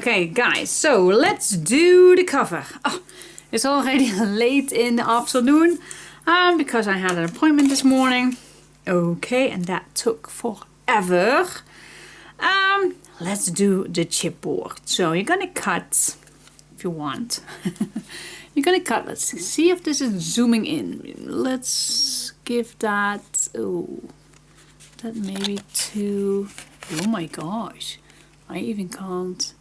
Okay guys, so let's do the cover. Oh, it's already late in the afternoon because I had an appointment this morning. Okay, and that took forever. Let's do the chipboard. So you're gonna cut, if you want, you're gonna cut. Let's see if this is zooming in. Let's give that, oh, that maybe two. Oh my gosh, I even can't.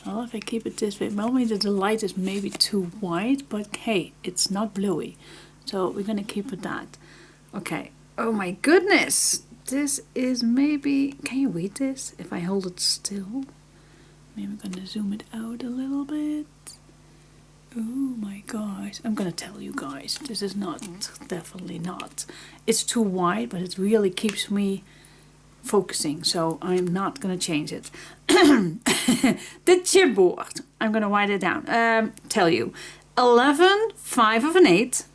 Well, if I keep it this way, maybe the light is maybe too white, but hey, it's not bluey. So we're gonna keep it that. Okay, oh my goodness. This is maybe, can you read this? If I hold it still, maybe I'm gonna zoom it out a little bit. Oh my gosh, I'm gonna tell you guys, this is not, definitely not. It's too wide, but it really keeps me focusing, so I'm not gonna change it. The chipboard, I'm gonna write it down, tell you. 11 5/8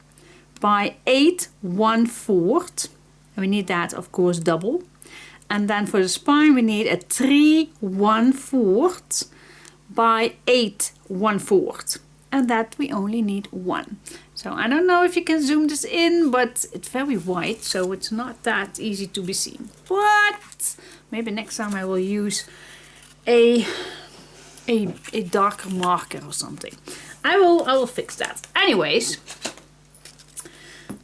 by 8 1/4. And we need that, of course, double. And then for the spine, we need a 3 1/4 by 8 1/4. And that we only need one. So I don't know if you can zoom this in, but it's very white, so it's not that easy to be seen. But maybe next time I will use a darker marker or something. I will fix that. Anyways,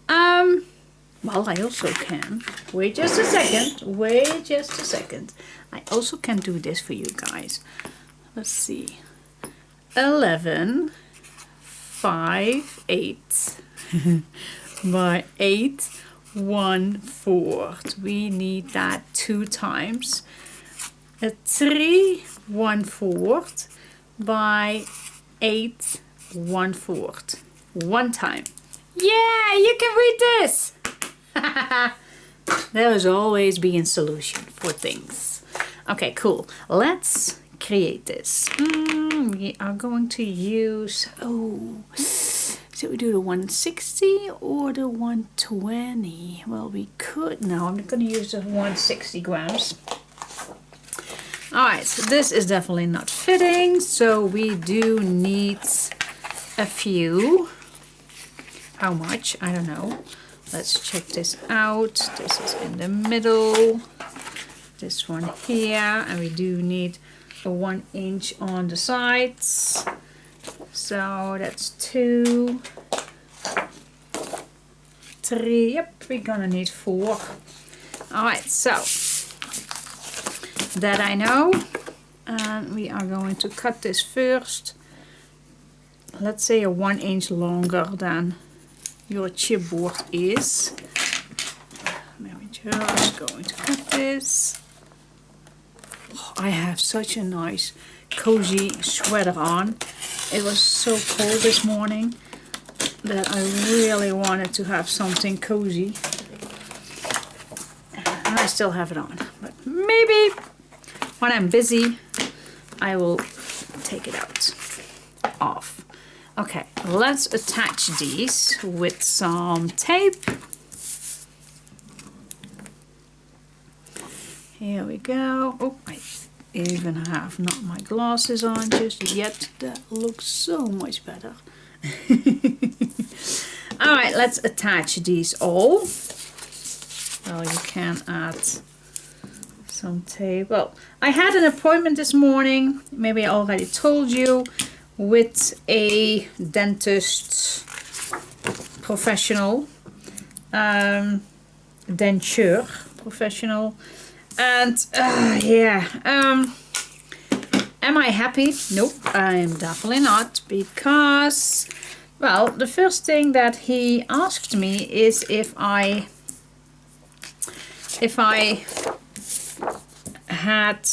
well, I also can, wait just a second, I also can do this for you guys. Let's see, 11 5/8 by 8 1/4. We need that 2 times. A 3 1/4 by 8 1/4. 1 time. Yeah, you can read this. There is always being a solution for things. Okay, cool. Let's create this. We are going to use, oh, should we do the 160 or the 120? Well, we could. No, I'm going to use the 160 grams. Alright, so this is definitely not fitting, so we do need a few. How much? I don't know. Let's check this out. This is in the middle. This one here, and we do need a 1 inch on the sides. So that's 2, 3. Yep, we're gonna need 4. Alright, so that I know. And we are going to cut this first. Let's say a 1 inch longer than your chipboard is. Maybe just going to cut this. Oh, I have such a nice cozy sweater on. It was so cold this morning that I really wanted to have something cozy. And I still have it on, but maybe when I'm busy I will take it out off. Okay, let's attach these with some tape. Here we go. Oh, I even have not my glasses on just yet. That looks so much better. Alright, let's attach these all. Well, you can add some tape. Well, I had an appointment this morning, maybe I already told you, with a dentist professional, denture professional, and yeah, am I happy? Nope, I'm definitely not, because, well, the first thing that he asked me is if I had,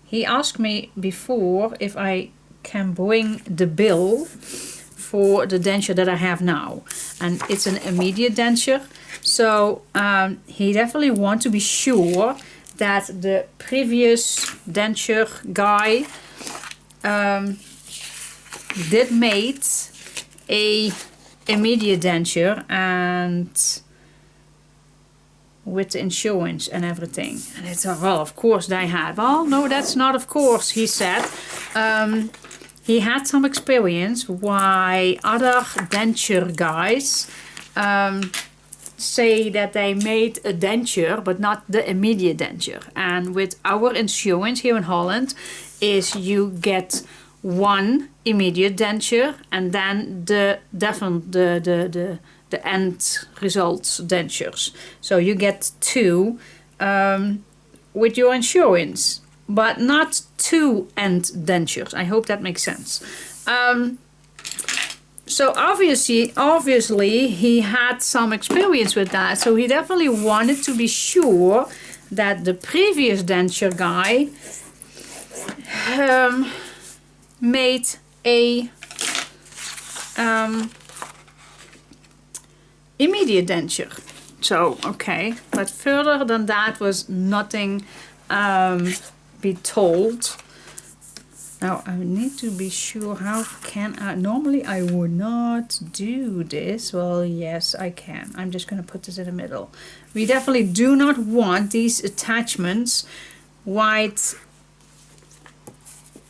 he asked me before if I can bring the bill for the denture that I have now, and it's an immediate denture, so he definitely wants to be sure that the previous denture guy did made a immediate denture and with the insurance and everything. And it's, well, of course they had. Well, no, that's not of course, he said. He had some experience why other denture guys say that they made a denture but not the immediate denture. And with our insurance here in Holland is you get one immediate denture and then the end results dentures. So you get two with your insurance, but not two end dentures. I hope that makes sense. So obviously he had some experience with that. So he definitely wanted to be sure that the previous denture guy made a immediate denture. So okay, but further than that was nothing be told. Now I need to be sure, how can I, normally I would not do this. Well, yes I can. I'm just going to put this in the middle. We definitely do not want these attachments right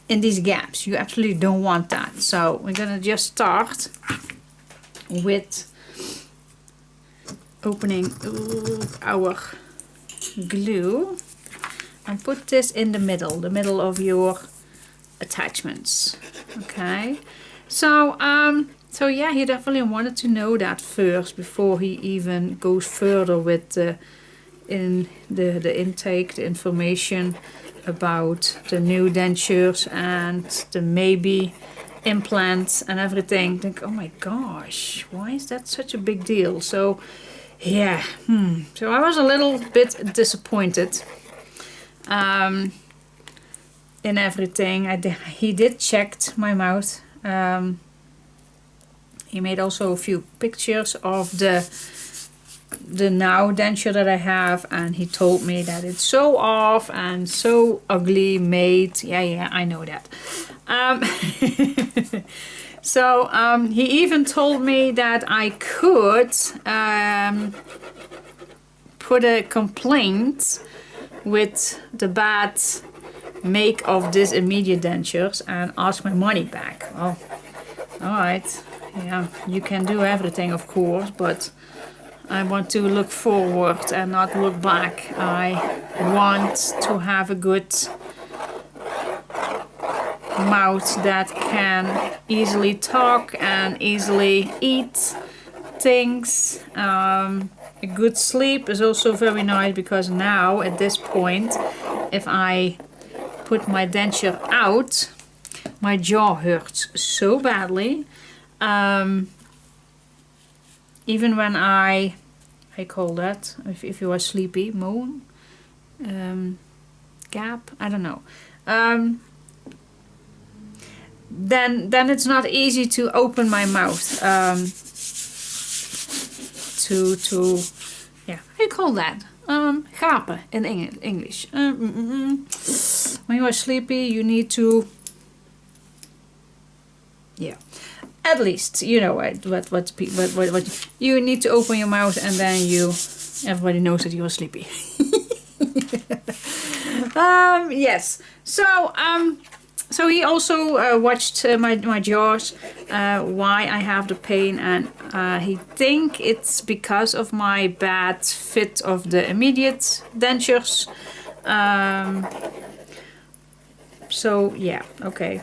in these gaps. You absolutely don't want that. So we're going to just start with opening our glue and put this in the middle of your attachments. Okay, so so yeah, he definitely wanted to know that first before he even goes further with the intake, the information about the new dentures and the maybe implants and everything. Think, oh my gosh, why is that such a big deal? So yeah, so I was a little bit disappointed in everything. He did check my mouth. He made also a few pictures of the now denture that I have, and he told me that it's so off and so ugly made. Yeah, I know that. So he even told me that I could put a complaint with the bad make of this immediate dentures and ask my money back. Well, alright, yeah, you can do everything of course, but I want to look forward and not look back. I want to have a good mouth that can easily talk and easily eat things. A good sleep is also very nice, because now at this point, if I put my denture out, my jaw hurts so badly. Even when I call that, if you are sleepy, moan, gap, I don't know. Then it's not easy to open my mouth. Yeah, how do you call that? Gapen in English. When you are sleepy, you need to, yeah, at least you know what you need to open your mouth, and then everybody knows that you are sleepy. Yes. So So he also watched my jaws, why I have the pain, and he think it's because of my bad fit of the immediate dentures. So yeah, okay.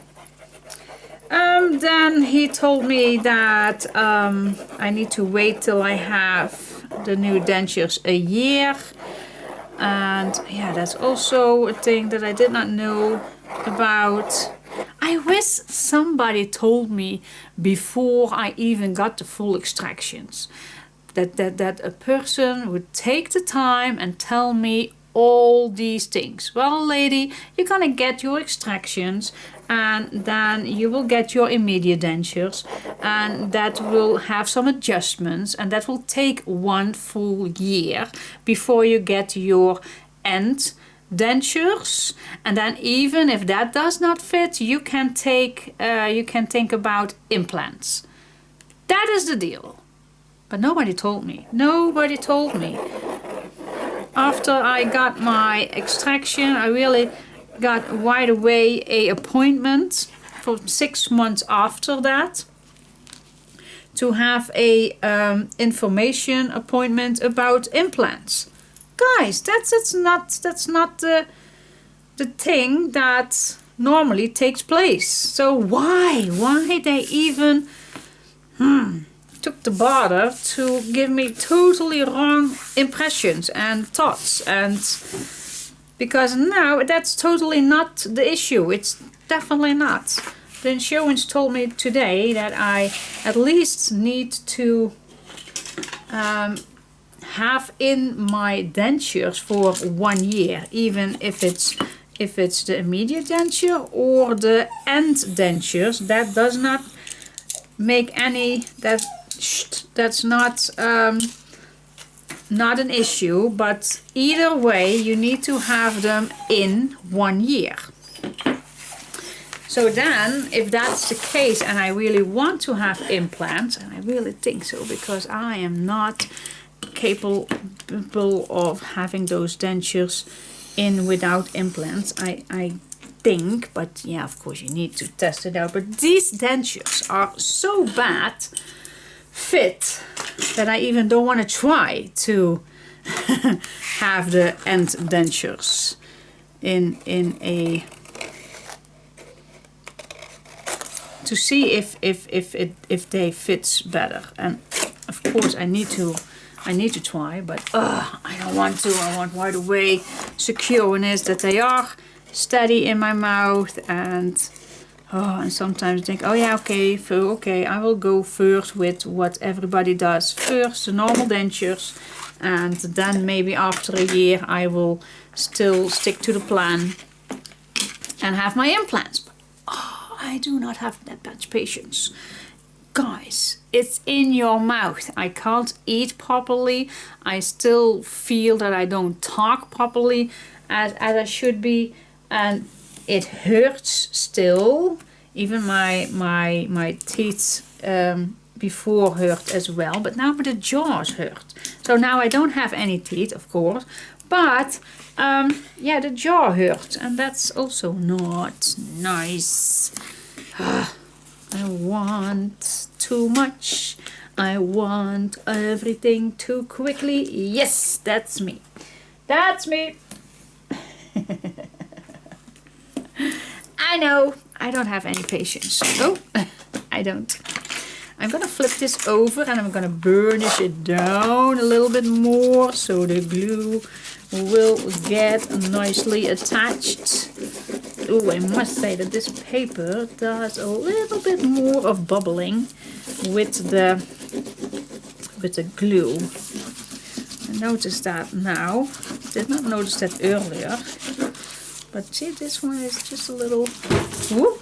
Then he told me that I need to wait till I have the new dentures a year. And yeah, that's also a thing that I did not know about. I wish somebody told me before I even got the full extractions. That a person would take the time and tell me all these things. Well, lady, you're gonna get your extractions and then you will get your immediate dentures, and that will have some adjustments, and that will take 1 full year before you get your end dentures. And then even if that does not fit, you can think about implants. That is the deal. But nobody told me. Nobody told me. After I got my extraction, I really got right away a appointment for 6 months after that to have a information appointment about implants. Guys, that's not the thing that normally takes place. So why they even took the bother to give me totally wrong impressions and thoughts, and because now that's totally not the issue. It's definitely not. The insurance told me today that I at least need to have in my dentures for 1 year, even if it's the immediate denture or the end dentures. That does not make any that's not an issue, but either way you need to have them in 1 year. So then, if that's the case and I really want to have implants, and I really think so, because I am not capable of having those dentures in without implants, I think, but yeah, of course you need to test it out, but these dentures are so bad fit that I even don't want to try to have the end dentures in a, to see if they fits better. And of course I need to try, but I don't want to. I want right away secureness that they are steady in my mouth, and sometimes think, oh yeah, okay, I will go first with what everybody does first, the normal dentures, and then maybe after a year I will still stick to the plan and have my implants. But I do not have that much patience. Guys, it's in your mouth. I can't eat properly. I still feel that I don't talk properly as I should be, and it hurts still. Even my teeth before hurt as well, but now the jaws hurt. So now I don't have any teeth, of course, but yeah, the jaw hurts, and that's also not nice. I want too much. I want everything too quickly. Yes, that's me. That's me. I know. I don't have any patience. Oh, I don't. I'm gonna flip this over and I'm gonna burnish it down a little bit more so the glue will get nicely attached. Oh, I must say that this paper does a little bit more of bubbling with the glue. I noticed that now. Did not notice that earlier. But see, this one is just a little... Whoop.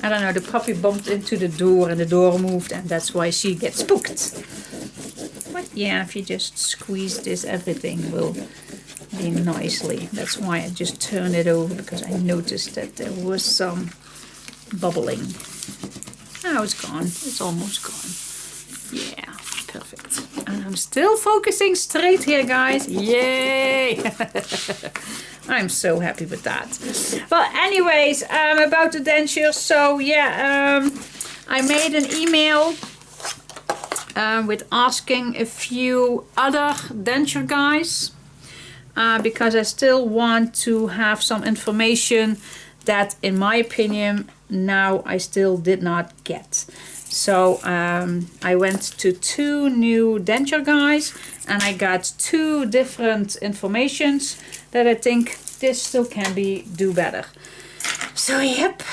I don't know, the puppy bumped into the door and the door moved, and that's why she gets spooked. But yeah, if you just squeeze this, everything will be nicely. That's why I just turned it over, because I noticed that there was some bubbling. Now it's gone. It's almost gone. Yeah, perfect. And I'm still focusing straight here, guys. Yay! I'm so happy with that. But anyways, about the dentures. So yeah, I made an email with asking a few other denture guys because I still want to have some information that, in my opinion, now I still did not get. So I went to 2 new denture guys and I got 2 different informations that I think this still can do better. So yep,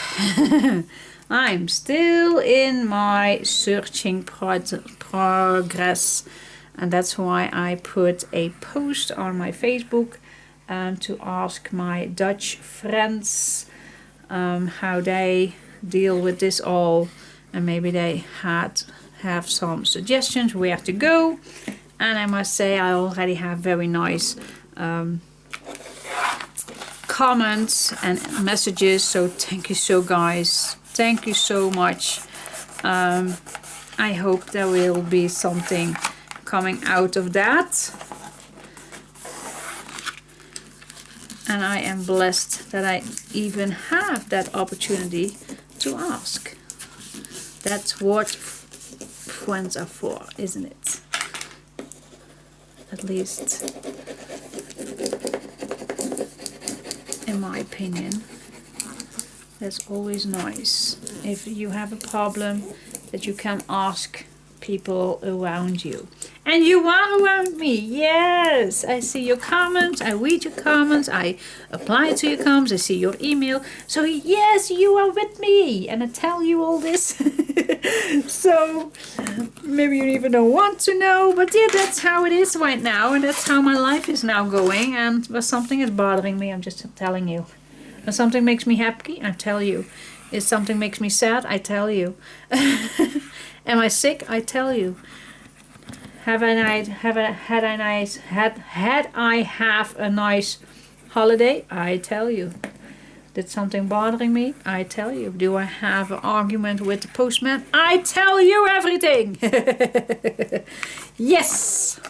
I'm still in my searching progress, and that's why I put a post on my Facebook to ask my Dutch friends how they deal with this all, and maybe they have some suggestions where to go. And I must say I already have very nice comments and messages, so thank you so guys, thank you so much. I hope there will be something coming out of that, and I am blessed that I even have that opportunity to ask. That's what friends are for, isn't it? At least in my opinion. That's always nice. If you have a problem, that you can ask people around you. And you are around me. Yes, I see your comments, I read your comments, I apply to your comments, I see your email. So yes, you are with me and I tell you all this. So maybe you even don't want to know, but yeah, that's how it is right now, and that's how my life is now going. And when something is bothering me, I'm just telling you. When something makes me happy, I tell you. If something makes me sad, I tell you. Am I sick? I tell you. Had I have a nice holiday? I tell you. Did something bothering me? I tell you. Do I have an argument with the postman? I tell you everything. Yes.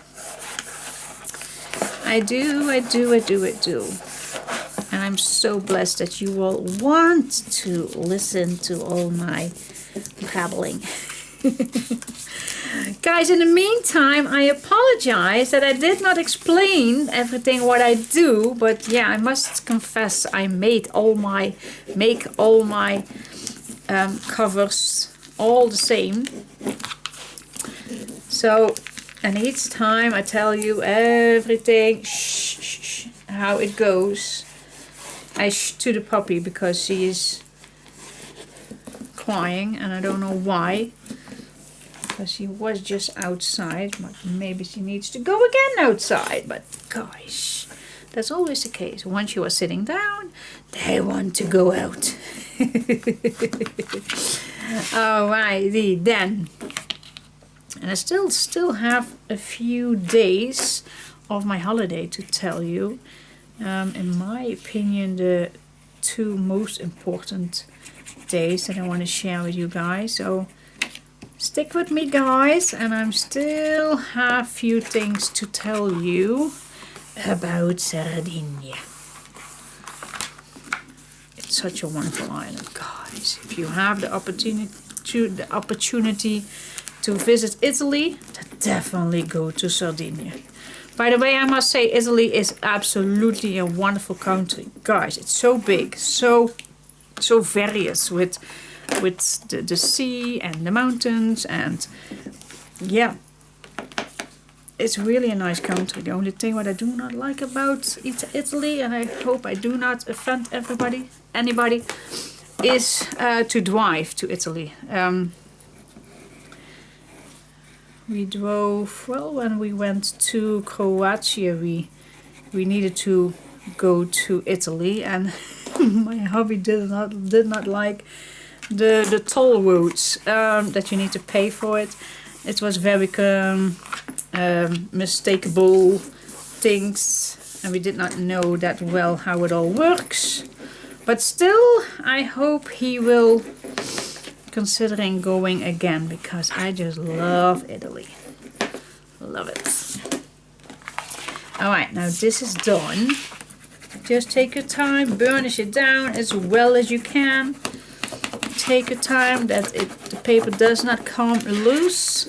I do. And I'm so blessed that you all want to listen to all my babbling. Guys, in the meantime, I apologize that I did not explain everything what I do, but yeah, I must confess I make all my covers all the same. So, and each time I tell you everything, how it goes. I to the puppy because she is crying and I don't know why. Because she was just outside, but maybe she needs to go again outside. But gosh, that's always the case. Once you are sitting down, they want to go out. Alrighty then. And I still have a few days of my holiday to tell you. In my opinion, the 2 most important days that I want to share with you guys. So stick with me, guys, and I'm still have few things to tell you about Sardinia. It's such a wonderful island, guys. If you have the opportunity to visit Italy, definitely go to Sardinia. By the way, I must say Italy is absolutely a wonderful country, guys. It's so big, so various with the sea and the mountains, and yeah, it's really a nice country. The only thing what I do not like about Italy, and I hope I do not offend anybody, is to drive to Italy. We drove, well, when we went to Croatia, we needed to go to Italy, and my hubby did not like the toll roads that you need to pay for it. It was very mistakable things, and we did not know that well how it all works. But still, I hope he will considering going again, because I just love Italy. Love it. Alright, now this is done. Just take your time, burnish it down as well as you can. Take your time that the paper does not come loose.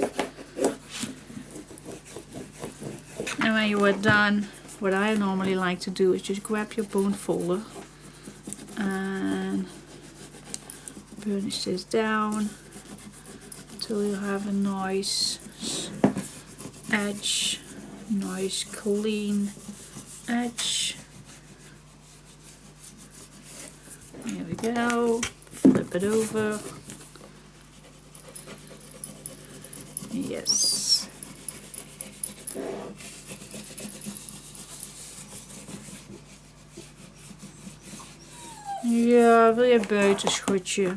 And when you are done, what I normally like to do is just grab your bone folder and burnish this down until you have a nice edge, nice clean edge. Here we go. Flip it over. Yes. Ja, wil je buiten schotje?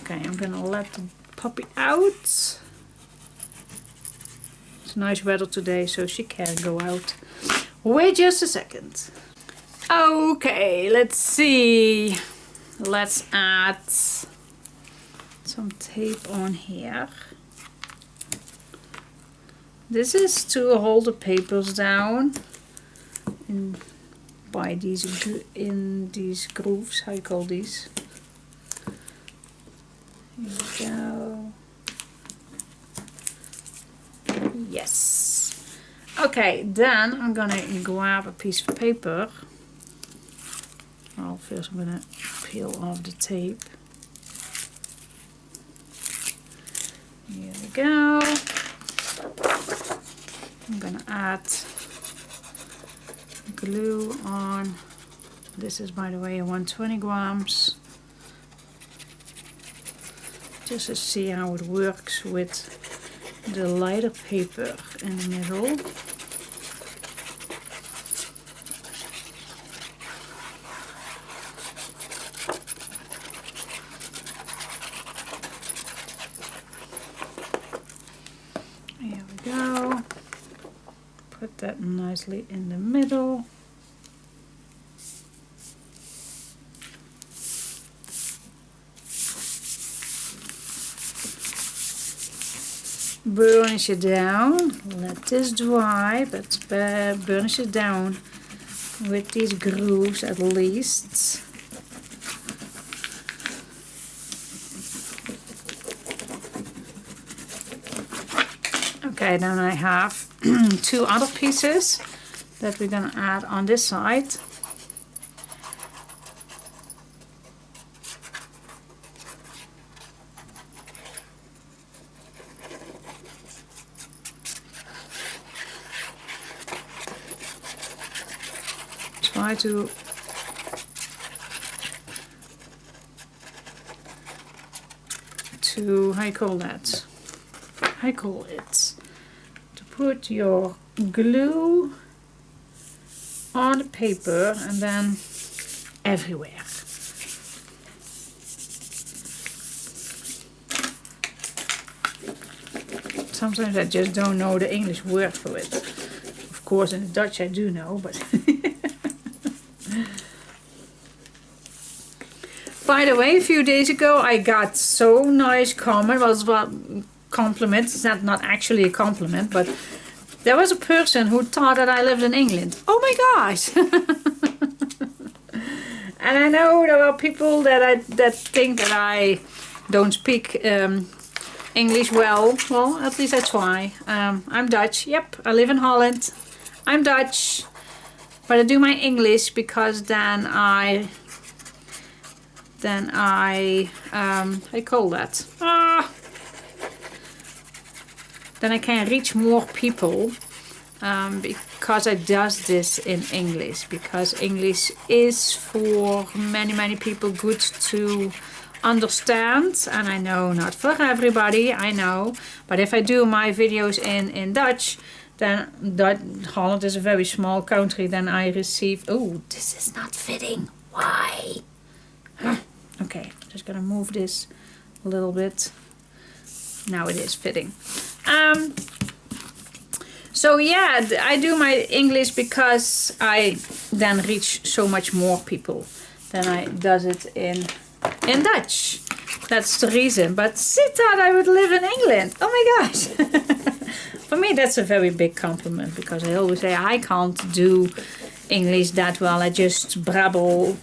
Okay, I'm gonna let the puppy out. It's nice weather today, so she can go out. Wait just a second. Okay, let's see. Let's add some tape on here. This is to hold the papers down by these grooves. How you call these? Here we go. Yes. Okay, then I'm gonna grab a piece of paper. Well, first I'm gonna peel off the tape. Here we go. I'm gonna add glue on. This is, by the way, 120 grams. Just to see how it works with the lighter paper in the middle. Here we go. Put that nicely in the middle. Burnish it down, let this dry, but burnish it down with these grooves at least. Okay, then I have two other pieces that we're gonna add on this side. Try to how you call that? I call it to put your glue on the paper and then everywhere. Sometimes I just don't know the English word for it. Of course, in Dutch I do know, but by the way, a few days ago I got so nice comment. Well, compliments. It's not actually a compliment, but there was a person who thought that I lived in England. Oh my gosh! And I know there are people that think that I don't speak English well. Well, at least I try. I'm Dutch. Yep, I live in Holland. I'm Dutch, but I do my English because then I call that. Then I can reach more people because I does this in English, because English is for many people good to understand, and I know not for everybody, I know, but if I do my videos in Dutch, then Holland is a very small country, then I receive, oh, this is not fitting, why? Okay, just gonna move this a little bit. Now it is fitting. So yeah, I do my English because I then reach so much more people than I does it in Dutch. That's the reason. But she thought I would live in England. Oh my gosh. For me, that's a very big compliment, because I always say I can't do English that well. I just brabble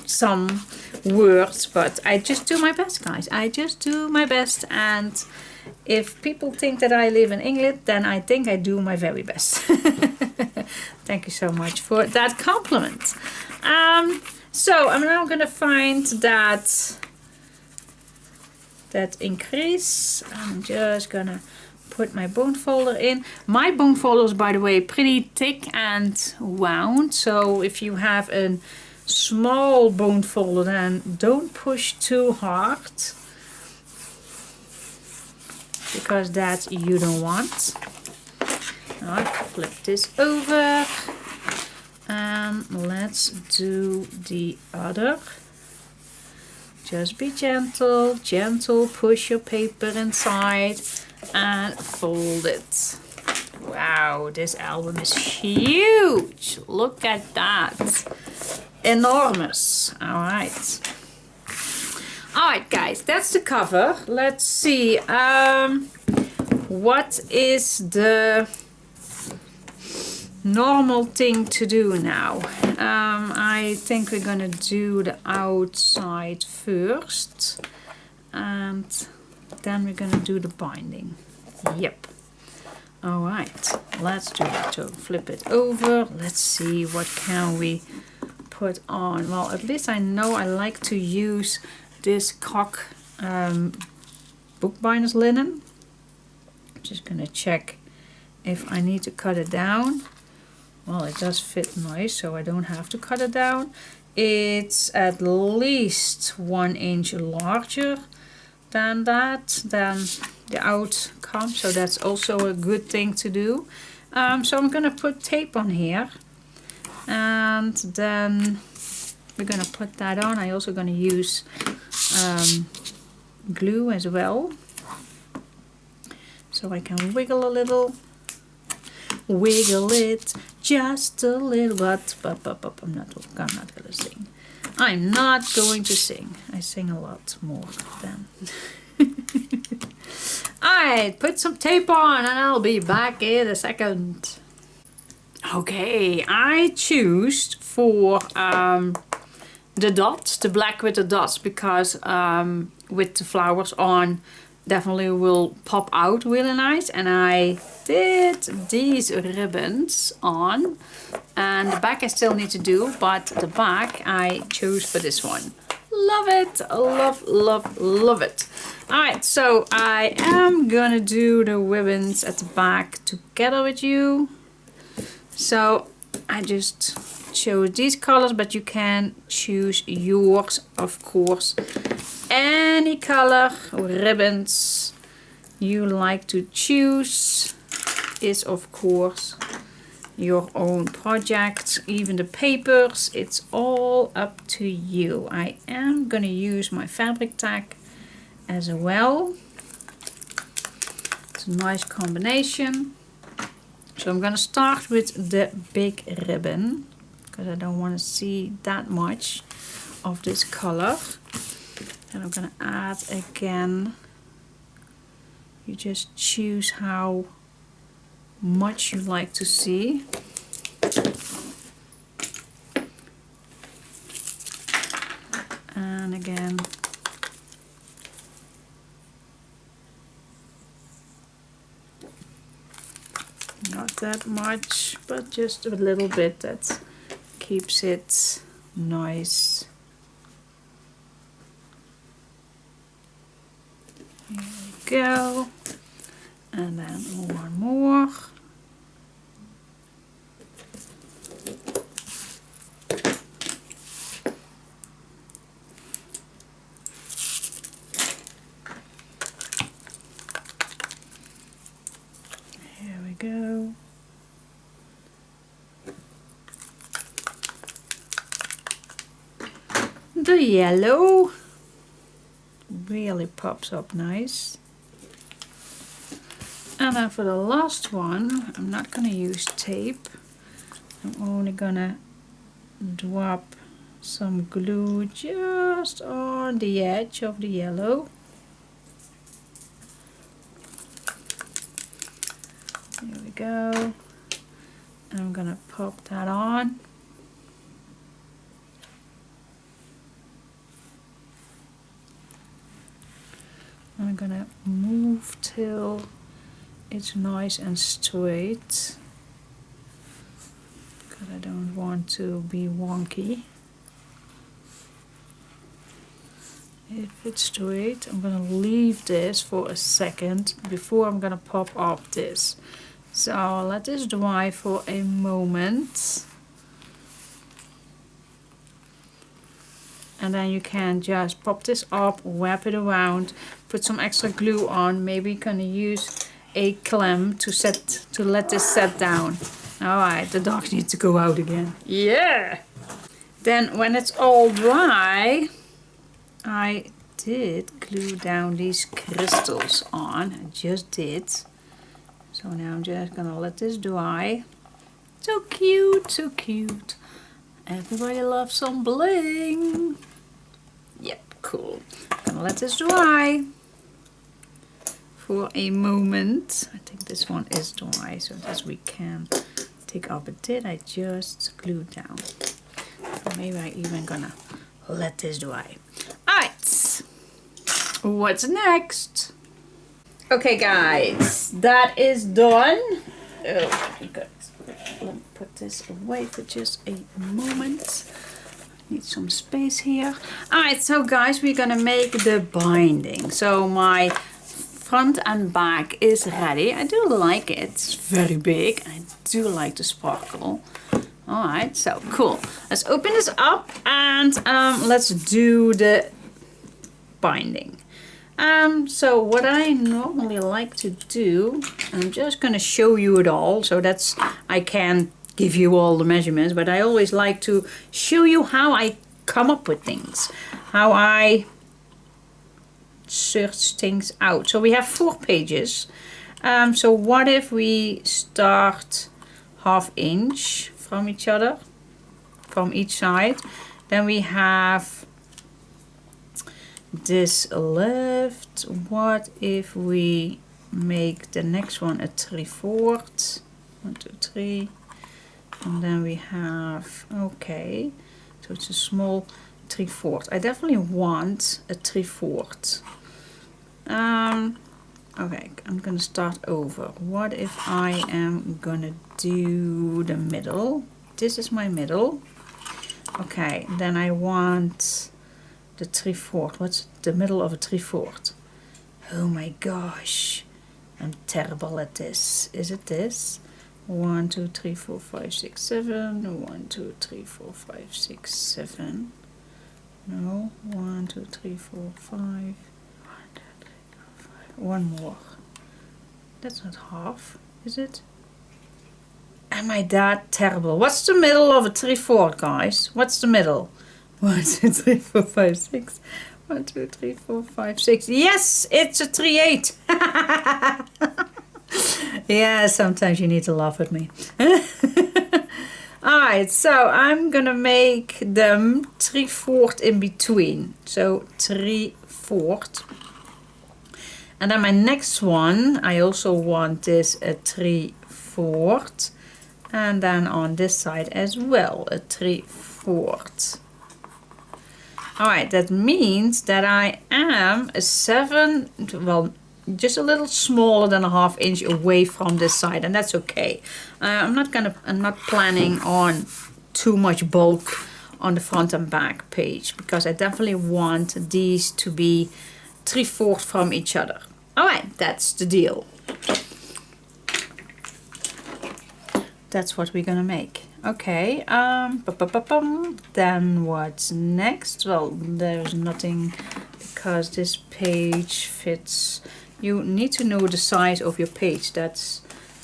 some words, but I just do my best, guys. I just do my best, and if people think that I live in England, then I think I do my very best. Thank you so much for that compliment. So I'm now gonna find that increase. I'm just gonna put my bone folder in. My bone folder is, by the way, pretty thick and wound, so if you have a small bone folder, then don't push too hard, because that you don't want. Now flip this over, and let's do the other. Just be gentle, gentle, push your paper inside and fold it. Wow, this album is huge. Look at that. Enormous. Alright. Alright guys, that's the cover. Let's see. What is the normal thing to do now? I think we're gonna do the outside first, and then we're gonna do the binding. Yep. All right, let's do that. So flip it over. Let's see, what can we put on? Well, at least I know I like to use this cock bookbinder's linen. I'm just gonna check if I need to cut it down. Well, it does fit nice, so I don't have to cut it down. It's at least 1 inch larger than that, than the outcome, so that's also a good thing to do. So I'm gonna put tape on here, and then we're gonna put that on. I'm also gonna use glue as well, so I can wiggle a little. Wiggle it just a little, but I'm not gonna sing. I'm not going to sing. I sing a lot more than. Alright, put some tape on and I'll be back in a second. Okay, I choose for the dots, the black with the dots, because with the flowers on, definitely will pop out really nice. And I did these ribbons on, and the back I still need to do, but the back I chose for this one. Love it, love, love, love it. All right, so I am gonna do the ribbons at the back together with you. So I just chose these colors, but you can choose yours, of course. Any color or ribbons you like to choose is, of course, your own project. Even the papers, it's all up to you. I am gonna use my fabric tag as well. It's a nice combination. So I'm gonna start with the big ribbon, because I don't want to see that much of this color. And I'm gonna add again. You just choose how much you like to see. And again, not that much, but just a little bit, that keeps it nice. Here we go. And then one more. Here we go. The yellow really pops up nice. And then for the last one, I'm not gonna use tape. I'm only gonna drop some glue just on the edge of the yellow. Here we go. I'm gonna pop that on. I'm gonna move till it's nice and straight, because I don't want to be wonky. If it's straight, I'm gonna leave this for a second before I'm gonna pop up this. So let this dry for a moment. And then you can just pop this up, wrap it around, put some extra glue on. Maybe you're gonna use a clamp to let this set down. Alright, the dogs need to go out again. Yeah! Then when it's all dry, I did glue down these crystals on. I just did. So now I'm just gonna let this dry. So cute, so cute. Everybody loves some bling. Yep, cool. I'm gonna let this dry for a moment. I think this one is dry, so that we can take off. But did I just glue down? So maybe I even gonna let this dry. Alright, what's next? Okay guys, that is done. Oh, good. Let me put this away for just a moment. Need some space here. Alright, so guys, we're gonna make the binding. So my front and back is ready. I do like it. It's very big. I do like the sparkle. Alright, so cool. Let's open this up and let's do the binding. So what I normally like to do, I'm just going to show you it all, so that's, I can give you all the measurements, but I always like to show you how I come up with things, how I search things out. So we have 4 pages. So what if we start 1/2 inch from each other, from each side, then we have this left. What if we make the next one a 3/4? 1, 2, 3, and then we have, okay, so it's a small 3/4. I definitely want a 3/4. Okay, I'm gonna start over. What if I am gonna do the middle? This is my middle. Okay, then I want the 3/4. What's the middle of a 3/4? Oh my gosh, I'm terrible at this. Is it this? 1, 2, 3, 4, 5, 6, 7. 1, 2, 3, 4, 5, 6, 7. No, 1, 2, 3, 4, 5. 1, 2, 3, 4, 5. One more. That's not half, is it? Am I that terrible? What's the middle of a 3/4, guys? What's the middle? 1, 2, 3, 4, 5, 6. 1, 2, 3, 4, 5, 6. Yes, it's a 3/8. Yeah, sometimes you need to laugh at me. Alright, so I'm gonna make them 3/4 in between. So 3/4. And then my next one, I also want this a 3/4. And then on this side as well, a 3/4. Alright, that means that I am a 7, well, just a little smaller than a 1/2 inch away from this side, and that's okay. I'm not planning on too much bulk on the front and back page, because I definitely want these to be 3/4 from each other. Alright, that's the deal. That's what we're gonna make. Okay, then what's next? Well, there's nothing, because this page fits. You need to know the size of your page. That's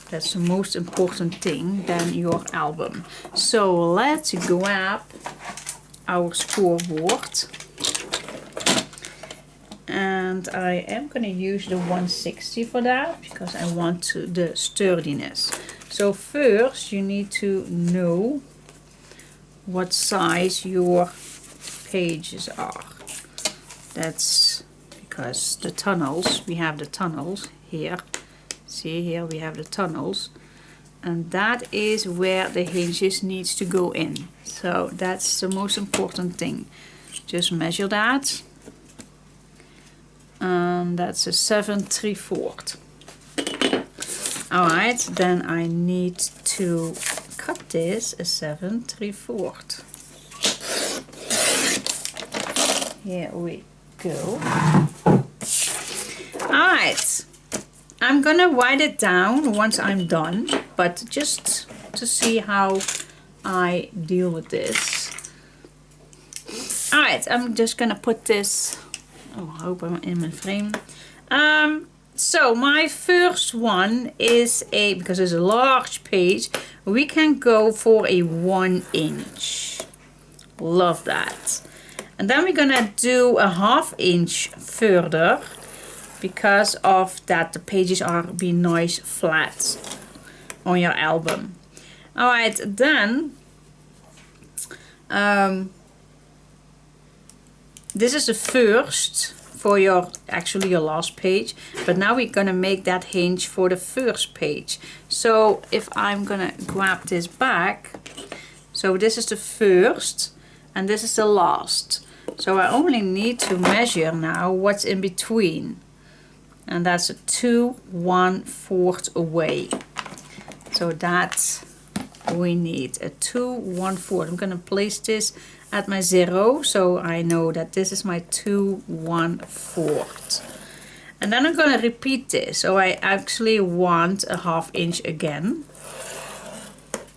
the most important thing than your album. So let's grab our scoreboard. And I am going to use the 160 for that, because I want the sturdiness. So first you need to know what size your pages are. That's because the tunnels, we have the tunnels here, See, here we have the tunnels, and that is where the hinges needs to go in. So that's the most important thing. Just measure that, and that's a 7 3/4. All right, then I need to cut this a 7 3/4. Here we go. All right, I'm gonna write it down once I'm done, but just to see how I deal with this. All right, I'm just gonna put this, oh, I hope I'm in my frame. So my first one is because it's a large page, we can go for a 1 inch. Love that. And then we're gonna do a 1/2 inch further, because of that the pages are be nice flat on your album. All right, then this is the first for your actually your last page, but now we're gonna make that hinge for the first page. So if I'm gonna grab this back, so this is the first and this is the last. So I only need to measure now what's in between, and that's a 2 1/4 away. So that we need a 2 1/4. I'm gonna place this at my 0, so I know that this is my 2 1/4. And then I'm gonna repeat this. So I actually want a 1/2 inch again,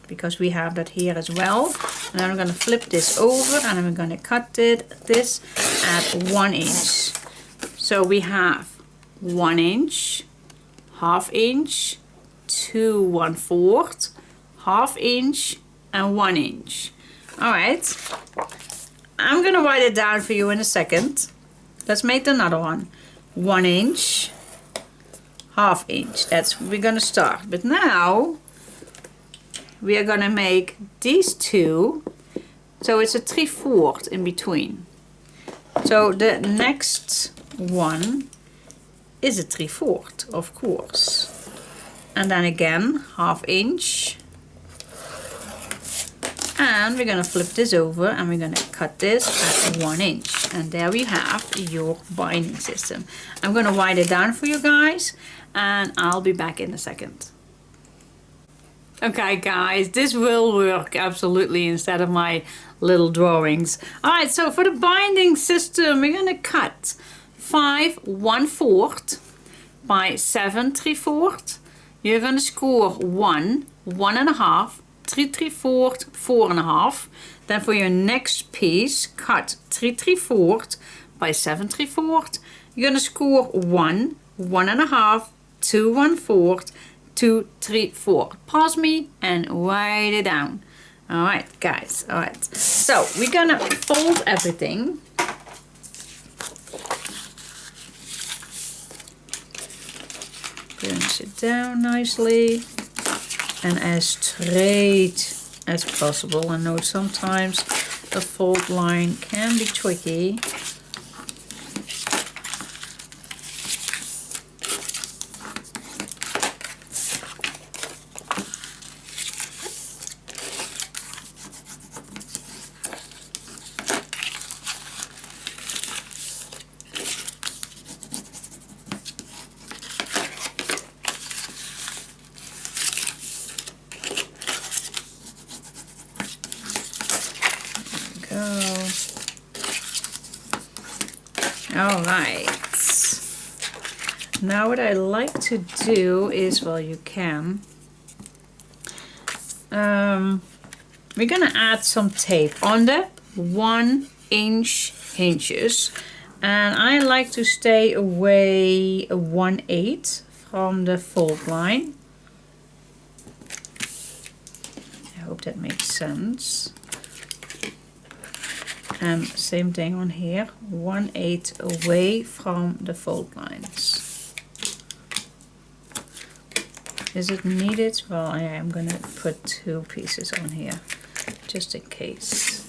because we have that here as well. And then I'm gonna flip this over and I'm gonna cut this at 1 inch. So we have 1 inch, 1/2 inch, 2 1/4, 1/2 inch, and 1 inch. All right, I'm gonna write it down for you in a second. Let's make another one. 1 inch, 1/2 inch. That's where we're gonna start. But now we are gonna make these two, so it's a 3/4 in between. So the next one is a 3/4, of course. And then again, 1/2 inch. And we're gonna flip this over and we're gonna cut this at 1 inch. And there we have your binding system. I'm gonna write it down for you guys and I'll be back in a second. Okay guys, this will work absolutely instead of my little drawings. Alright, so for the binding system, we're gonna cut 5 1/4 by 7 3/4. You're gonna score 1 1.5, 3 3/4, 4.5. Then for your next piece, cut 3 3/4 by 7 3/4. You're gonna score 1 1.5, 2 1/4, 2 3/4. Pause me and write it down. All right, guys. All right. So we're gonna fold everything. Pinch it down nicely and as straight as possible. I know sometimes the fold line can be tricky. All right, now what I like to do is, well, you can, we're gonna add some tape on the 1 inch hinges, and I like to stay away a 1/8 from the fold line. I hope that makes sense. And same thing on here, 1/8 away from the fold lines. Is it needed? Well, I am gonna put 2 pieces on here, just in case.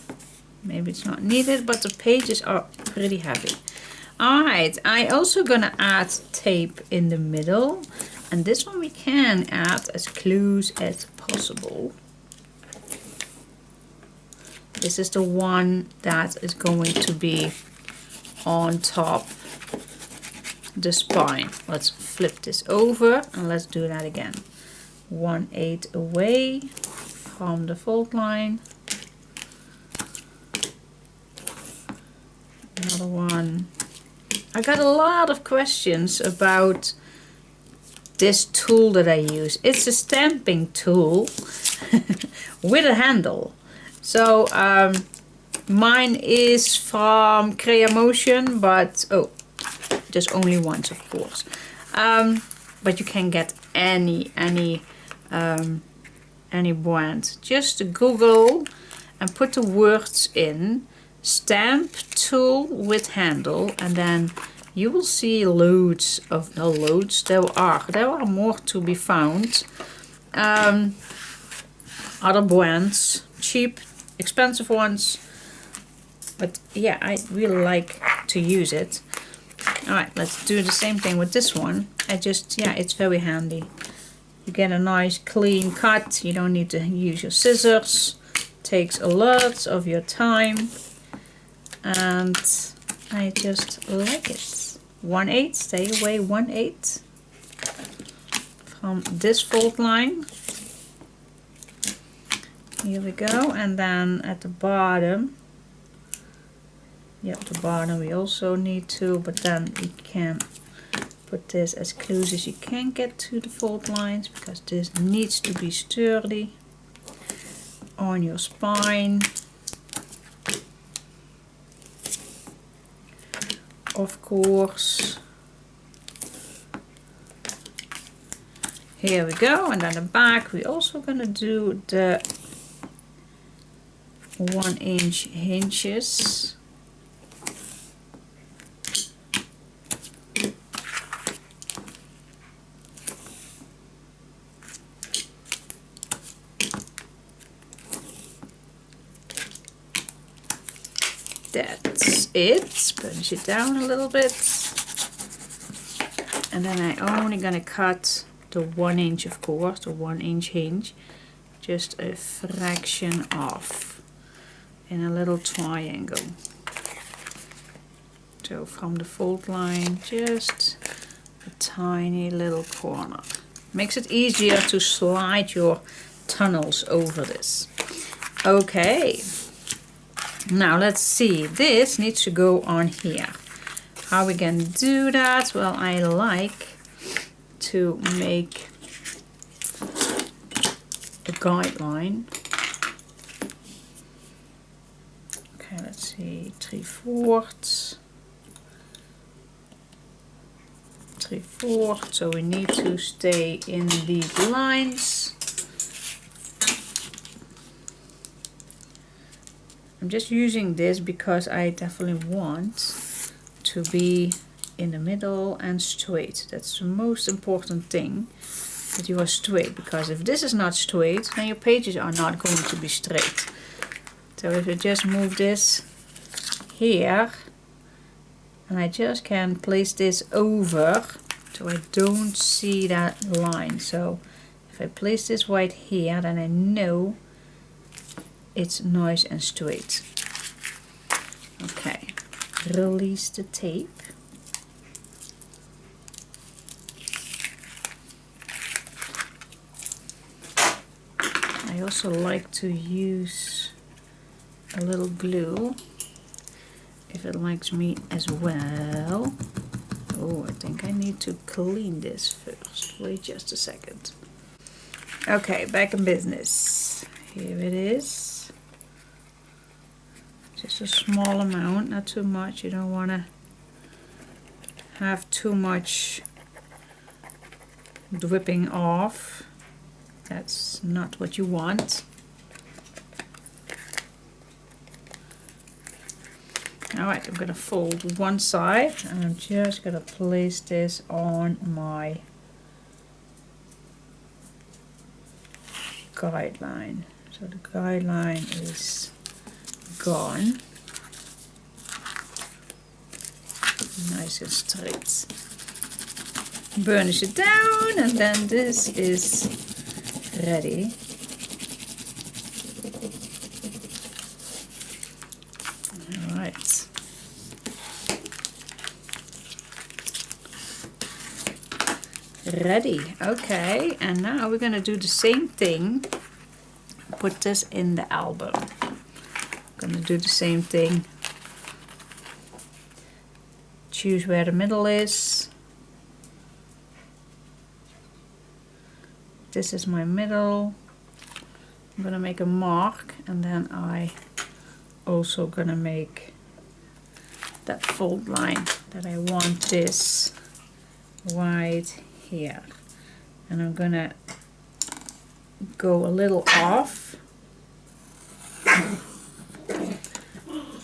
Maybe it's not needed, but the pages are pretty heavy. Alright, I also gonna add tape in the middle. And this one we can add as close as possible. This is the one that is going to be on top the spine. Let's flip this over and let's do that again. 1/8 away from the fold line. Another one. I got a lot of questions about this tool that I use. It's a stamping tool with a handle. So mine is from Creamotion, but oh, there's only once, of course. But you can get any brand. Just Google and put the words in stamp tool with handle, and then you will see loads of there are more to be found. Other brands, cheap, expensive ones, but yeah, I really like to use it. Alright, let's do the same thing with this one. It's very handy. You get a nice clean cut. You don't need to use your scissors. Takes a lot of your time, and I just like it. 1/8, stay away 1/8 from this fold line. Here we go, and then at the bottom, the bottom we also need to, but then you can put this as close as you can get to the fold lines, because this needs to be sturdy on your spine. Of course. Here we go, and then the back we're also gonna do the 1-inch hinges. That's it. Punch it down a little bit. And then I'm only gonna cut the 1 inch, of course, the 1-inch hinge, just a fraction off in a little triangle. So from the fold line, just a tiny little corner. Makes it easier to slide your tunnels over this. Okay. Now let's see, this needs to go on here. How we can do that? Well, I like to make a guideline. Okay, let's see, 3/4. 3/4, so we need to stay in these lines. I'm just using this because I definitely want to be in the middle and straight. That's the most important thing, that you are straight, because if this is not straight, then your pages are not going to be straight. So if you just move this here, and I just can place this over so I don't see that line. So if I place this right here, then I know it's nice and straight. Okay, release the tape. I also like to use a little glue if it likes me as well. Oh, I think I need to clean this first. Wait just a second. Okay, back in business. Here it is. Just a small amount, not too much. You don't want to have too much dripping off. That's not what you want. Alright, I'm going to fold one side, and I'm just going to place this on my guideline. So the guideline is gone. Nice and straight. burnish it down, and then this is ready. All right. Ready. Okay, and now we're going to do the same thing. Put this in the album. I'm going to do the same thing. Choose where the middle is. This is my middle. I'm going to make a mark, and then I also going to make that fold line that I want this right here. And I'm going to go a little off.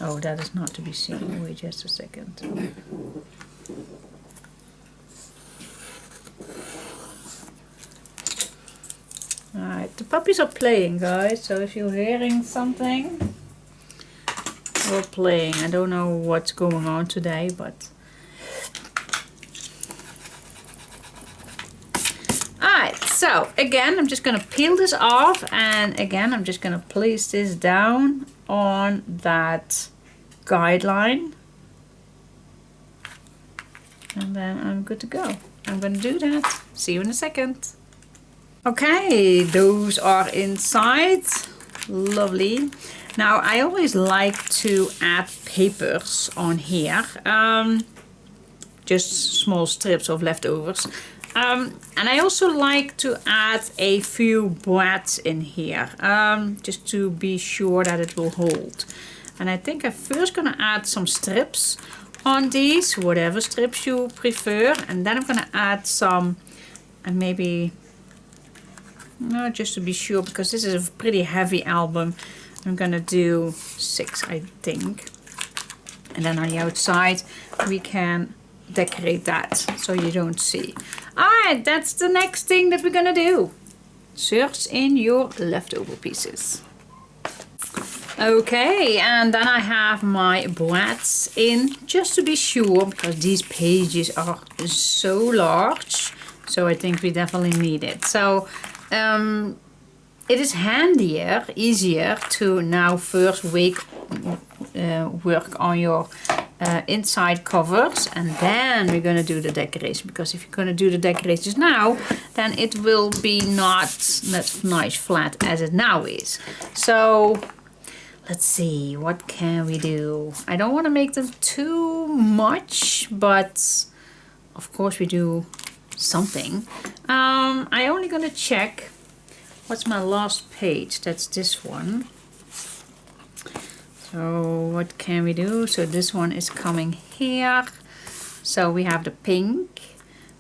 Oh, that is not to be seen. Wait just a second. Alright, the puppies are playing, guys, so if you're hearing something, we're playing. I don't know what's going on today, but alright, so again, I'm just going to peel this off, and again, I'm just going to place this down on that guideline, and then I'm good to go. I'm going to do that. See you in a second. Okay, those are inside. Lovely. Now I always like to add papers on here, just small strips of leftovers. And I also like to add a few brads in here, just to be sure that it will hold. And I think I'm first gonna add some strips on these, whatever strips you prefer, and then I'm gonna add some, and maybe, no, just to be sure, because this is a pretty heavy album, I'm gonna do 6, I think. And then on the outside we can decorate that so you don't see. Alright, that's the next thing that we're gonna do. Search in your leftover pieces. Okay, and then I have my brads in, just to be sure, because these pages are so large, so I think we definitely need it. So it is handier, easier to now first work on your inside covers, and then we're going to do the decoration, because if you're going to do the decorations now, then it will be not that nice flat as it now is. So let's see, what can we do? I don't want to make them too much, but of course we do something. I only gonna check what's my last page. That's this one. So what can we do? So this one is coming here. So we have the pink.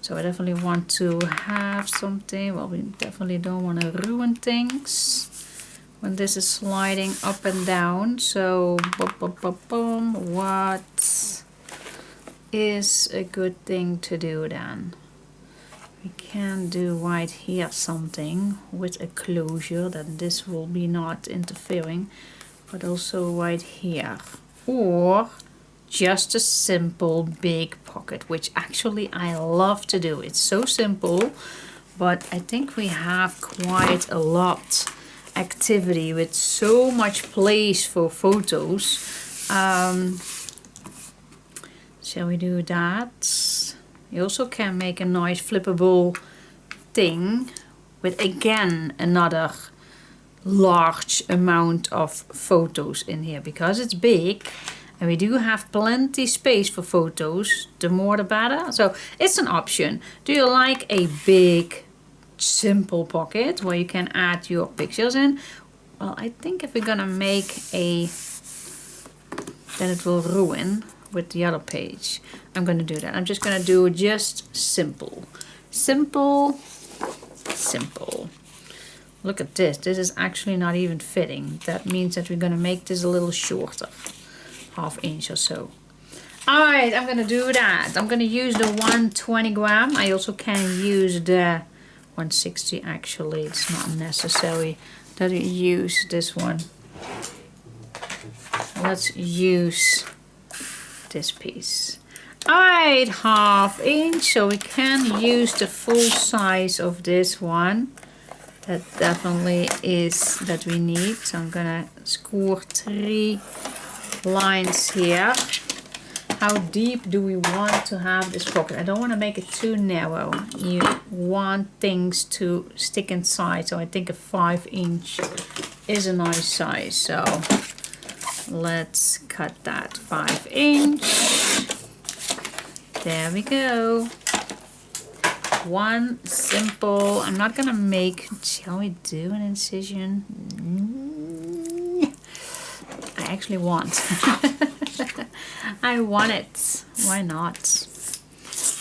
So I definitely want to have something. Well, we definitely don't want to ruin things when this is sliding up and down. So what is a good thing to do then? We can do right here something with a closure that this will be not interfering, but also right here, or just a simple big pocket, which actually I love to do. It's so simple, but I think we have quite a lot activity with so much place for photos. Shall we do that? You also can make a nice flippable thing with, again, another large amount of photos in here, because it's big and we do have plenty space for photos. The more the better. So it's an option. Do you like a big simple pocket where you can add your pictures in? Well, I think if we're gonna make a, then it will ruin with the other page. I'm gonna do that. I'm just gonna do just simple. Simple. Look at this. This is actually not even fitting. That means that we're gonna make this a little shorter. ½ inch or so. Alright, I'm gonna do that. I'm gonna use the 120 gram. I also can use the 160 actually. It's not necessary that you use this one. Let's use this piece. Alright, 1/2 inch, so we can use the full size of this one. That definitely is that we need. So I'm gonna score 3 lines here. How deep do we want to have this pocket? I don't want to make it too narrow. You want things to stick inside, so I think a 5 inch is a nice size. So let's cut that 5 inch. There we go. One simple, I'm not gonna make, shall we do an incision? I actually want. I want it. Why not?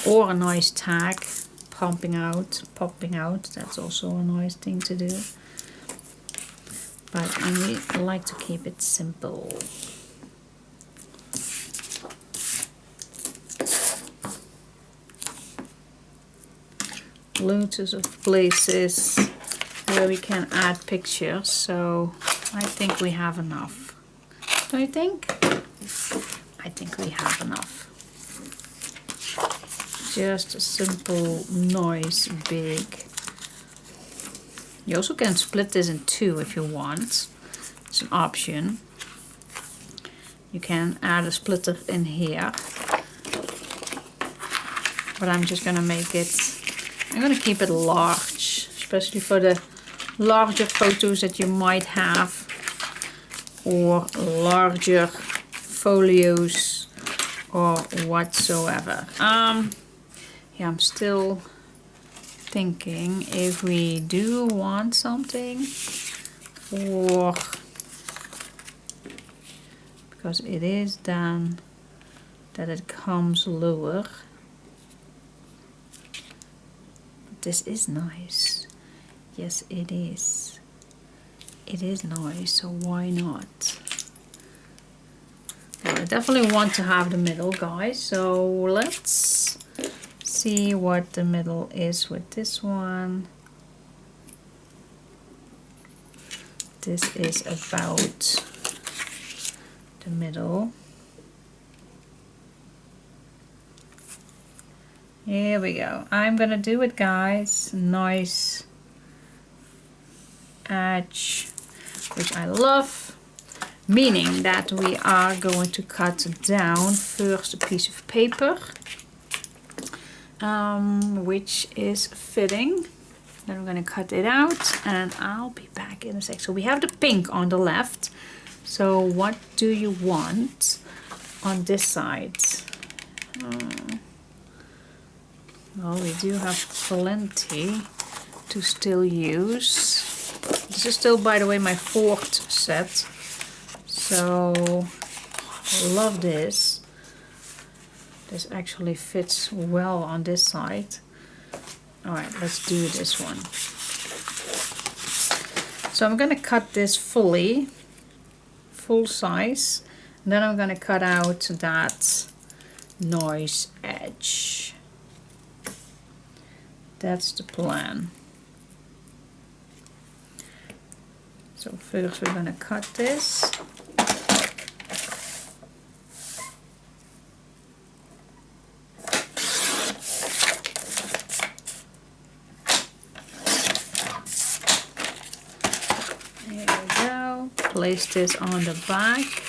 Or a nice tag, popping out. That's also a nice thing to do. But I like to keep it simple. Loads of places where we can add pictures, so I think we have enough. Do you think? I think we have enough. Just a simple, nice, big. You also can split this in 2 if you want. It's an option. You can add a splitter in here. But I'm just gonna make it, I'm gonna keep it large, especially for the larger photos that you might have, or larger folios or whatsoever. Yeah, I'm still thinking if we do want something, or because it is done that it comes lower. This is nice. Yes, it is. It is nice, so why not? Well, I definitely want to have the middle, guys, so let's see what the middle is with this one. This is about the middle. Here we go. I'm gonna do it, guys. Nice edge, which I love, meaning that we are going to cut down first a piece of paper, which is fitting. Then I'm gonna cut it out and I'll be back in a sec. So we have the pink on the left. So what do you want on this side? Well, we do have plenty to still use. This is still, by the way, my 4th set. So, I love this. This actually fits well on this side. Alright, let's do this one. So I'm gonna cut this fully, full size. And then I'm gonna cut out that nice edge. That's the plan. So first we're gonna cut this. There we go. Place this on the back.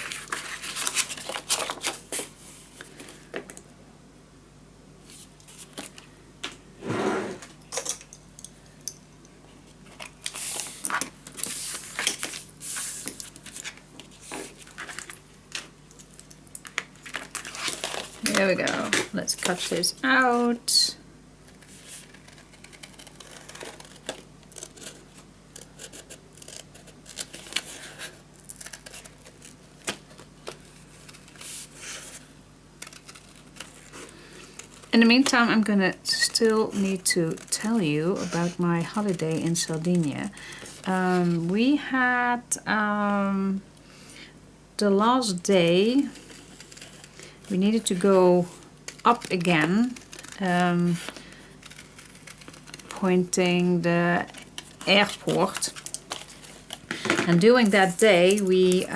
There we go. Let's cut this out. In the meantime, I'm gonna still need to tell you about my holiday in Sardinia. We had the last day we needed to go up again, pointing the airport. And during that day, we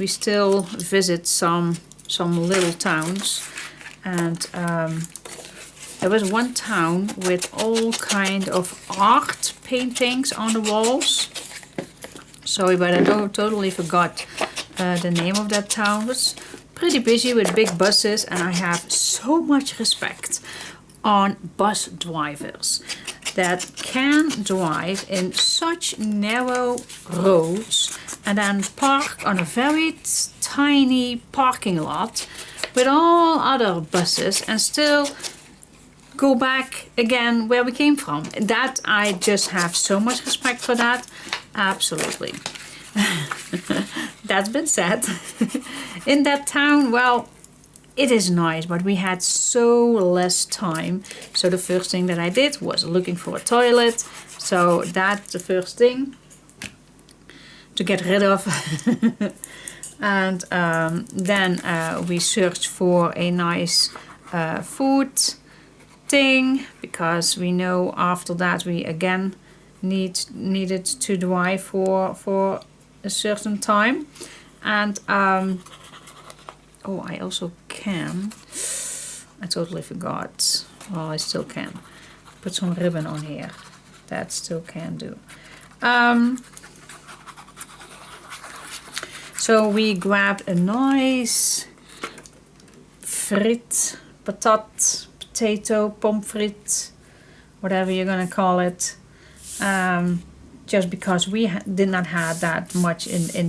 still visit some little towns. And there was one town with all kind of art paintings on the walls. Sorry, but I totally forgot the name of that town. It was pretty busy with big buses, and I have so much respect on bus drivers that can drive in such narrow roads and then park on a very tiny parking lot with all other buses and still go back again where we came from. That I just have so much respect for that. Absolutely. That's been said. In that town, well, it is nice, but we had so less time. So the first thing that I did was looking for a toilet. So that's the first thing to get rid of. And then we searched for a nice food thing, because we know after that we again needed to drive for a certain time. And oh, I also can, I totally forgot, well, I still can put some ribbon on here, that still can do. So we grabbed a nice frit, patat, potato, pomfrit, whatever you're gonna call it, just because we did not have that much in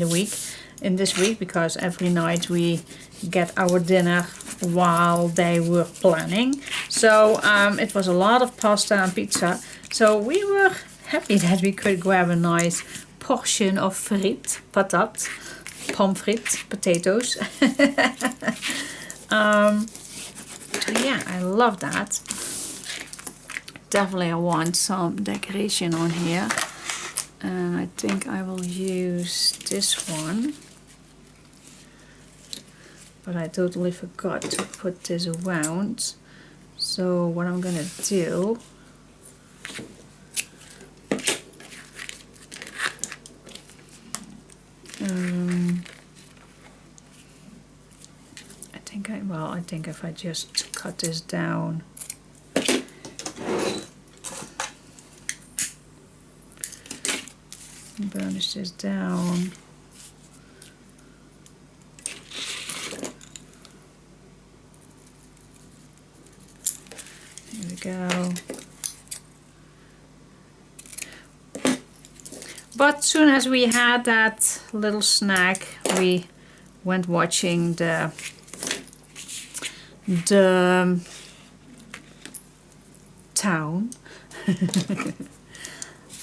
this week, because every night we get our dinner while they were planning. So it was a lot of pasta and pizza, so we were happy that we could grab a nice portion of frit, patat, pomfrit, potatoes. So yeah, I love that. Definitely I want some decoration on here, and I think I will use this one, but I totally forgot to put this around. So what I'm gonna do, I think if I just cut this down, burnish this down, here we go. But soon as we had that little snack, we went watching the town.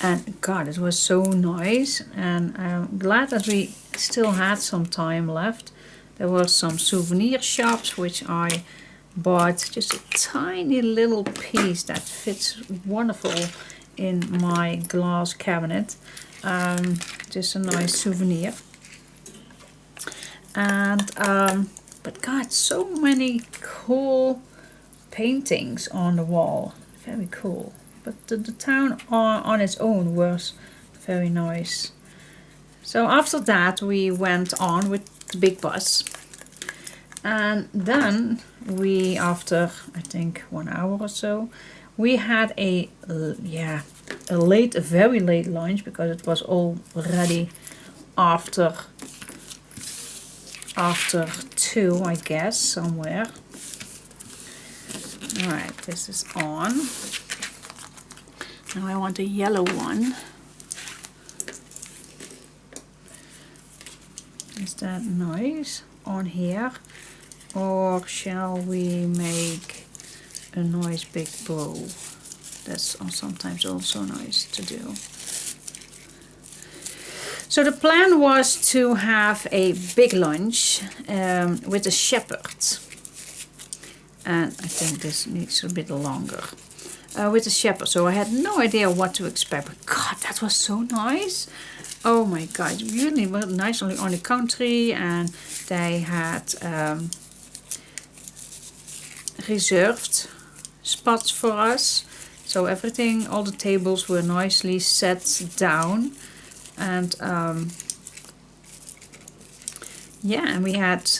And God, it was so nice, and I'm glad that we still had some time left. There were some souvenir shops which I bought, just a tiny little piece that fits wonderful in my glass cabinet. Just a nice souvenir. And but God, so many cool paintings on the wall, very cool. But the town on its own was very nice. So after that we went on with the big bus, and then we, after I think 1 hour or so, we had a very late lunch, because it was already after 2, I guess, somewhere. Alright, this is on. Now I want a yellow one. Is that nice on here? Or shall we make a nice big bow? That's sometimes also nice to do. So the plan was to have a big lunch with a shepherd. And I think this needs a bit longer. With the shepherd, so I had no idea what to expect, but God, that was so nice. Oh my God, really nice on the country, and they had reserved spots for us, so everything, all the tables were nicely set down, and yeah, and we had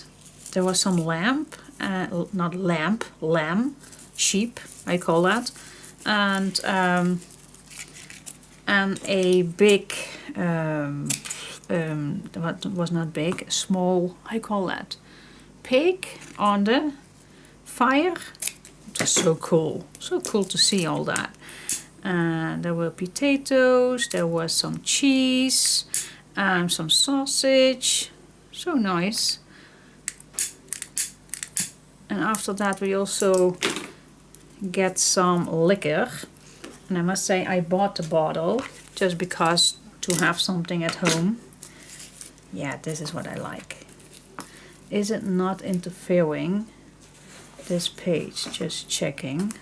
there was some lamb, sheep, I call that, and a big, what was not big, a small, I call that, pig on the fire. It was so cool to see all that. And there were potatoes, there was some cheese, some sausage, so nice. And after that we also get some liquor, and I must say I bought the bottle just because to have something at home. Yeah, this is what I like. Is it not interfering, this page? Just checking.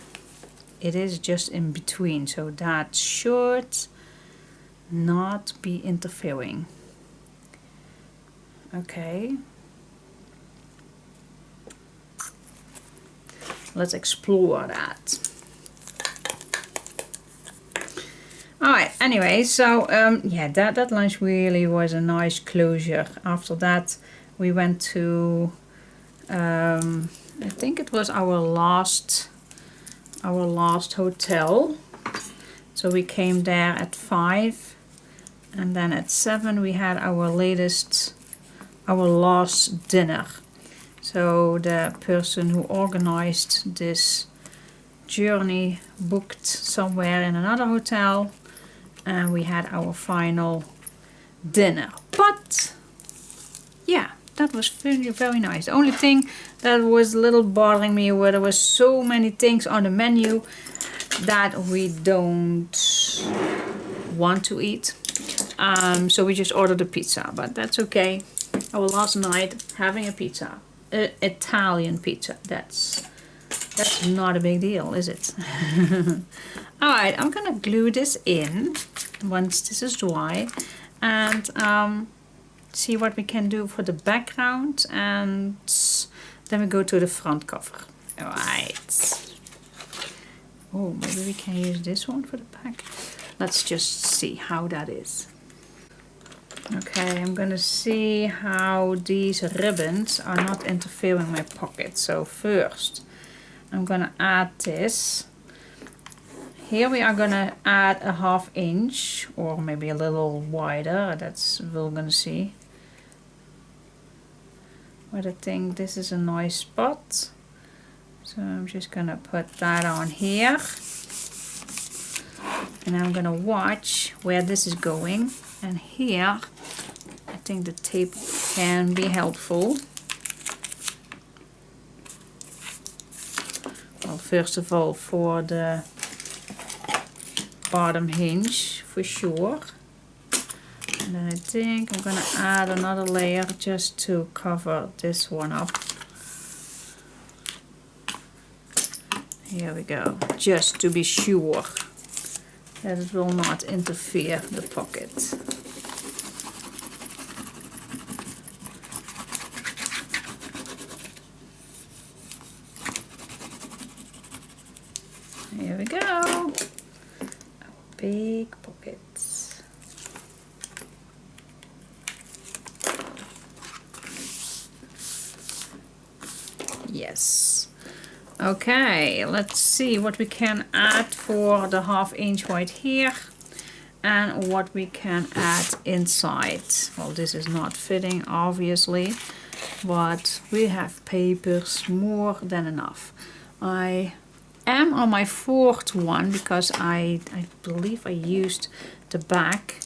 It is just in between, so that should not be interfering. Okay. Let's explore that. Alright, anyway, so yeah, that lunch really was a nice closure. After that we went to, I think it was our last hotel. So we came there at 5, and then at 7 we had our last dinner. So the person who organized this journey booked somewhere in another hotel, and we had our final dinner. But yeah, that was very, very nice. The only thing that was a little bothering me were there was so many things on the menu that we don't want to eat. So we just ordered a pizza, but that's okay. Our last night having a pizza, Italian pizza. That's not a big deal, is it? Alright, I'm gonna glue this in once this is dry, and see what we can do for the background, and then we go to the front cover. Alright. Oh, maybe we can use this one for the back. Let's just see how that is. Okay, I'm gonna see how these ribbons are not interfering in my pocket. So first, I'm gonna add this. Here we are gonna add a 1/2 inch, or maybe a little wider. That's we're gonna see. But I think this is a nice spot. So I'm just gonna put that on here. And I'm gonna watch where this is going. And here, I think the tape can be helpful. Well, first of all, for the bottom hinge, for sure. And then I think I'm gonna add another layer just to cover this one up. Here we go, just to be sure that it will not interfere the pocket. Here we go, our big pockets. Yes. Okay, let's see what we can add for the 1/2 inch right here, and what we can add inside. Well, this is not fitting, obviously, but we have papers more than enough. I am on my 4th one because I believe I used the back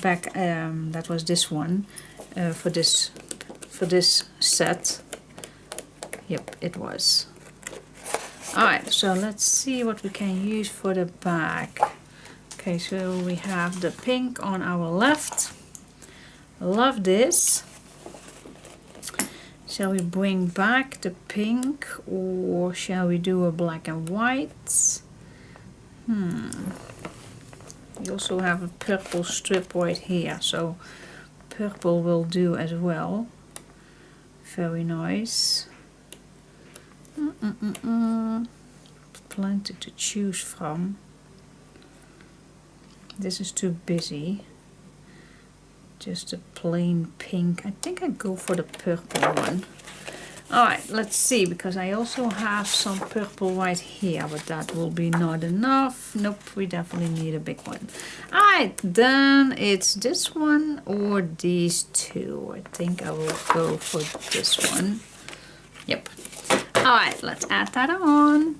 that was this one for this set. Yep, it was. Alright, so let's see what we can use for the back. Okay, so we have the pink on our left. Love this. Shall we bring back the pink, or shall we do a black and white? We also have a purple strip right here, so purple will do as well. Very nice. Plenty to choose from. This is too busy. Just a plain pink. I think I go for the purple one. Alright, let's see, because I also have some purple right here, but that will be not enough. Nope, we definitely need a big one. Alright, then it's this one or these two. I think I will go for this one. Yep. Alright, let's add that on.